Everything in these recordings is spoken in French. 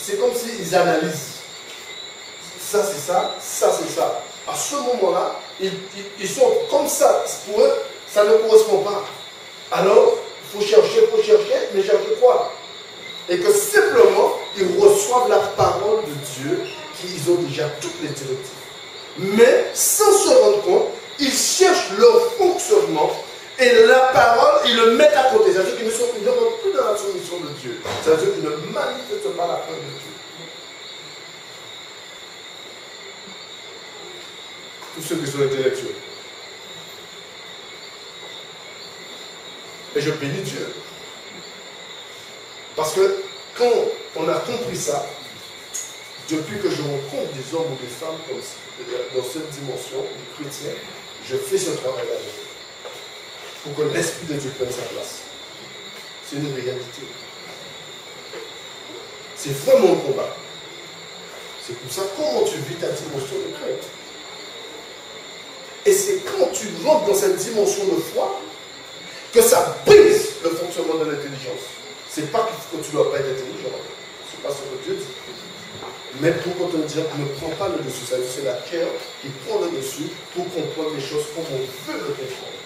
c'est comme s'ils analysent. Ça c'est ça, ça c'est ça. À ce moment-là, ils sont comme ça. Pour eux, ça ne correspond pas. Alors, il faut chercher, mais chercher quoi? Et que simplement, ils reçoivent la parole de Dieu, qu'ils ont déjà toutes les directives. Mais, sans se rendre compte, ils cherchent leur fonctionnement et la parole, ils le mettent à côté. C'est-à-dire qu'ils ne rentrent plus dans la soumission de Dieu. C'est-à-dire qu'ils ne manifestent pas la crainte de Dieu. Tous ceux qui sont intellectuels. Et je bénis Dieu. Parce que quand on a compris ça, depuis que je rencontre des hommes ou des femmes comme ça, dans cette dimension, des chrétiens, je fais ce travail-là pour que l'Esprit de Dieu prenne sa place. C'est une réalité. C'est vraiment un combat. C'est pour ça comment tu vis ta dimension de crainte. Et c'est quand tu rentres dans cette dimension de foi que ça brise le fonctionnement de l'intelligence. C'est pas que tu ne dois pas être intelligent. C'est pas ce que Dieu dit. Mais pour te dire, ne prends pas le dessus. C'est la chair qui prend le dessus pour comprendre les choses comme on veut le comprendre.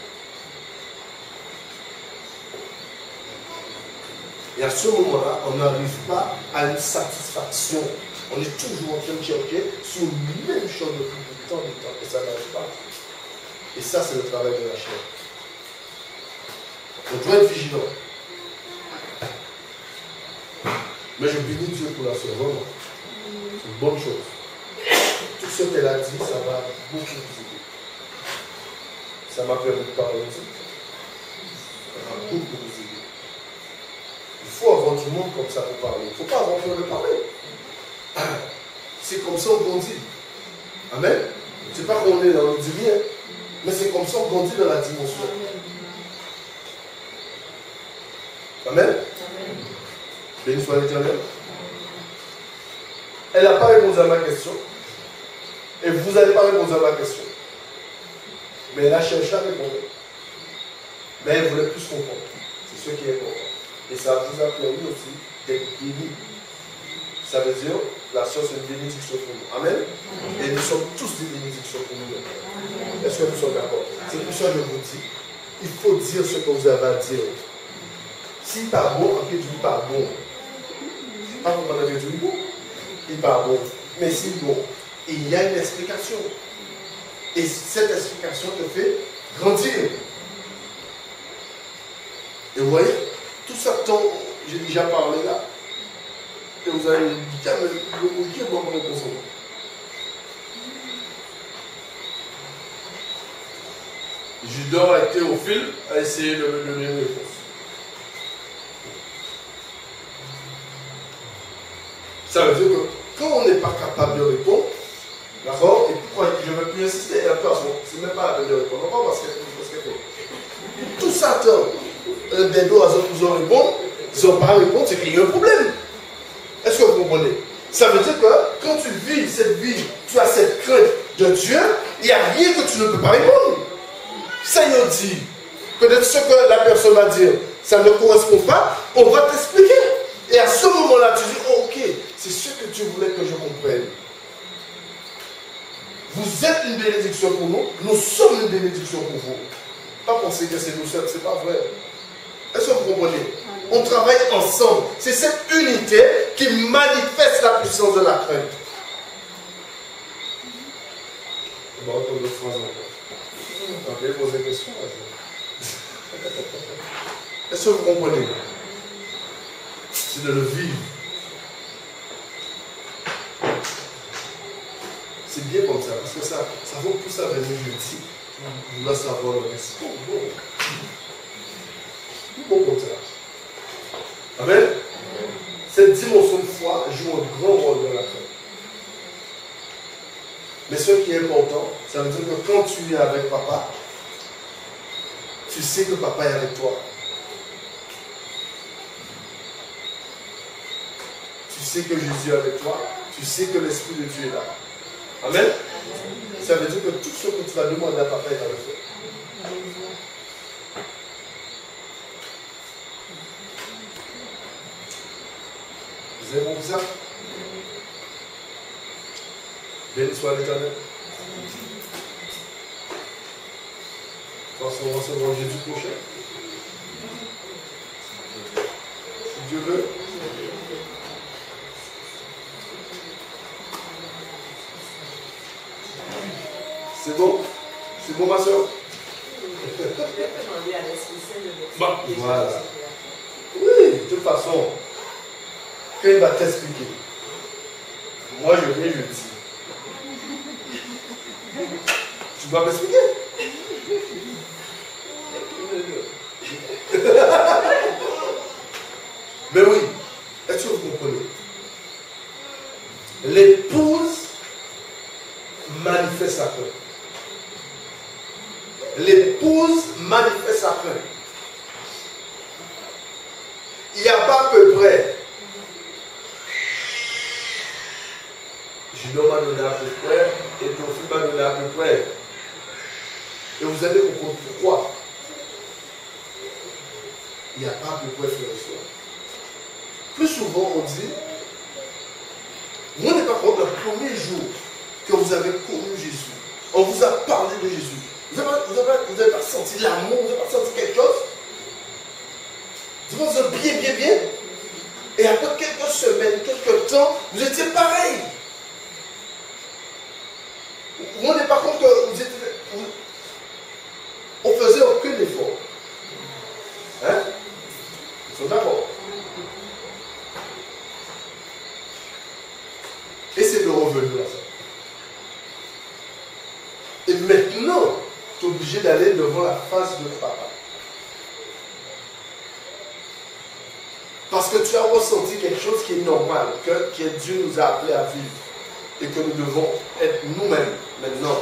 Et à ce moment-là, on n'arrive pas à une satisfaction. On est toujours en train de chercher sur une même chose depuis tant de temps. Et ça n'arrive pas. Et ça, c'est le travail de la chair. On doit être vigilant. Mais je bénis Dieu pour la soeur, vraiment. C'est une bonne chose. Tout ce qu'elle a dit, ça va beaucoup vous aider. Ça m'a permis de parler aussi. Ça va beaucoup vous aider. Il faut avoir du monde comme ça pour parler. Il ne faut pas avoir peur de parler. C'est comme ça qu'on grandit. Amen. C'est pas qu'on est dans le dit rien, mais c'est comme ça qu'on grandit dans la dimension. Amen. Béni soit l'Éternel. Elle n'a pas répondu à ma question. Et vous n'allez pas répondre à ma question. Mais elle a cherché à répondre. Mais elle voulait plus comprendre. C'est ce qui est important. Et ça vous a permis aussi d'être béni. Ça veut dire, la science est une bénédiction pour nous. Amen. Et nous sommes tous des bénédictions pour nous. Est-ce que nous sommes d'accord? C'est pour ça que je vous dis, il faut dire ce que vous avez à dire. Si pas bon, en fait, tu dis pas bon. Pas comme on avait dit bon. Il pas bon. Mais si bon, il y a une explication. Et cette explication te fait grandir. Et vous voyez, tout ça, j'ai déjà parlé là. Et vous allez me dire, mais le bouquet, moi, mon consommer. Judas a été au fil à essayer de me donner une réponse. Ça veut dire que quand on n'est pas capable de répondre, d'accord, et pourquoi je ne vais plus insister, et après, c'est même pas la peine de répondre, non pas parce que tout ça, des deux à ils ont répondu, ils n'ont pas répondu, c'est qu'il y a un problème. Est-ce que vous comprenez? Ça veut dire que quand tu vis cette vie, tu as cette crainte de Dieu, il n'y a rien que tu ne peux pas répondre. Seigneur dit, peut-être ce que la personne va dire, ça ne correspond pas, on va t'expliquer. Et à ce moment-là, tu dis, oh, ok, c'est ce que tu voulais que je comprenne. Vous êtes une bénédiction pour nous, nous sommes une bénédiction pour vous. Pas penser que c'est nous seuls, c'est pas vrai. Est-ce que vous comprenez? On travaille ensemble. C'est cette unité qui manifeste la puissance de la crainte. Bon, comme d'autres phrases encore. Ok, posez des questions. Est-ce que vous comprenez? C'est de le vivre. C'est bien comme ça, parce que ça vaut tout ça venir jeudi. Vous doit savoir le reste. Bon comme ça. Amen. Cette dimension de foi joue un grand rôle dans la crainte. Mais ce qui est important, ça veut dire que quand tu es avec papa, tu sais que papa est avec toi. Tu sais que Jésus est avec toi. Tu sais que l'Esprit de Dieu est là. Amen. Ça veut dire que tout ce que tu vas demander à papa, il va le faire. Vous avez compris ça? Béni soit l'Éternel. Parce qu'on va recevoir Jésus prochain. Si Dieu veut. C'est bon? C'est bon, ma soeur? Bon, voilà. Oui, de toute façon, quand il va t'expliquer, moi je viens, je dis. Tu dois m'expliquer. Mais oui, est-ce que vous comprenez? L'épouse manifeste sa crainte. L'épouse manifeste sa crainte. Il n'y a pas à peu près. Junon m'a donné à peu près et Théophile m'a donné à peu près. Et vous allez comprendre pourquoi. Il n'y a pas à peu près frère et soeur. Plus souvent on dit, vous n'êtes pas compte le premier jour que vous avez connu Jésus. On vous a parlé de Jésus. Vous n'avez pas senti l'amour, vous n'avez pas senti quelque chose. Vous êtes bien. Et après quelques semaines, quelques temps, vous étiez pareil. Vous n'êtes pas compte que vous étiez. On ne faisait aucun effort. Hein? Ils sont d'accord. Et c'est de revenir à ça. Et maintenant, tu es obligé d'aller devant la face de papa. Parce que tu as ressenti quelque chose qui est normal, que Dieu nous a appelés à vivre. Et que nous devons être nous-mêmes maintenant.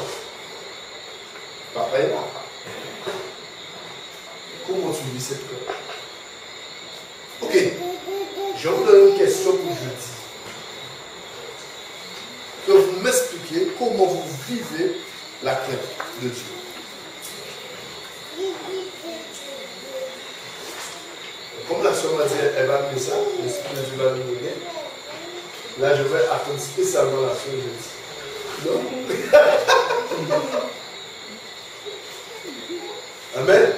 Papa est là. Comment tu vis cette crainte? Ok. Je vous donne une question pour jeudi. Que vous m'expliquiez comment vous vivez la crainte de Dieu. Comme la soeur m'a dit, elle va amener ça, l'Esprit de Dieu va nous donner. Là, je vais attendre spécialement la soeur jeudi. Non? Amen.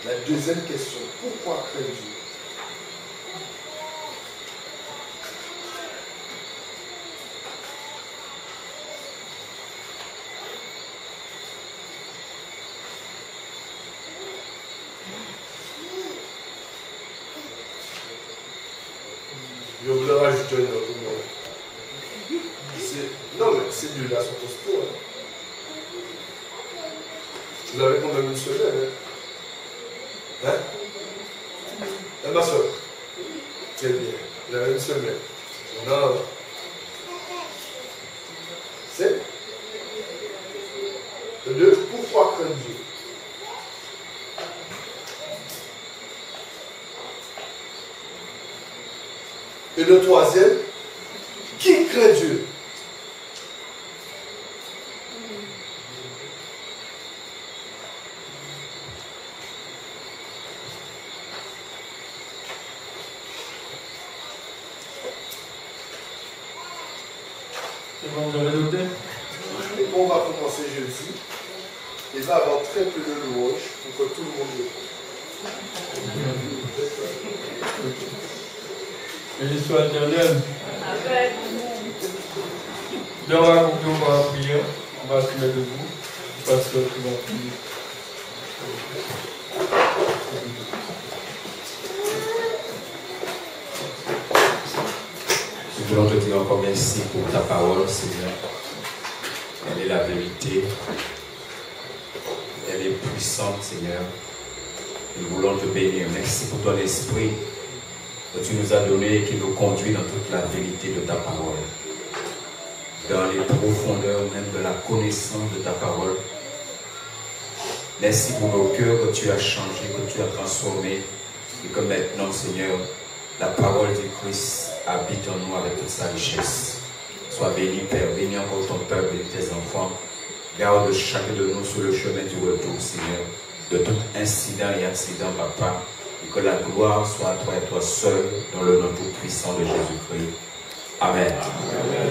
La deuxième question, pourquoi craindre Dieu? Je voulais rajouter un autre mot. Non, mais ces deux-là sont costauds. Hein. Vous avez quand même une semaine. Hein? Ma soeur. Très bien. Vous avez une semaine. Non. C'est le deux. Pourquoi craindre Dieu? Et le troisième, qui craint Dieu? C'est bon, vous avez noté? Et on va commencer jeudi. Il va y avoir très peu de louanges pour que tout le monde le fasse. Béni soit l'Éternel. Bien, on va conclure par la prière. On va se mettre debout. Parce que tu vas prier. Nous voulons te dire encore merci pour ta parole, Seigneur. Elle est la vérité. Elle est puissante, Seigneur. Nous voulons te bénir. Merci pour ton esprit que tu nous as donné et qui nous conduit dans toute la vérité de ta parole. Dans les profondeurs même de la connaissance de ta parole. Merci pour nos cœurs que tu as changés, que tu as transformés. Et que maintenant, Seigneur, la parole du Christ habite en nous avec toute sa richesse. Sois béni, Père. Bénis encore ton peuple et tes enfants. Garde chacun de nous sur le chemin du retour, Seigneur, de tout incident et accident, Papa, et que la gloire soit à toi et toi seul, dans le nom tout puissant de Jésus-Christ. Amen. Amen.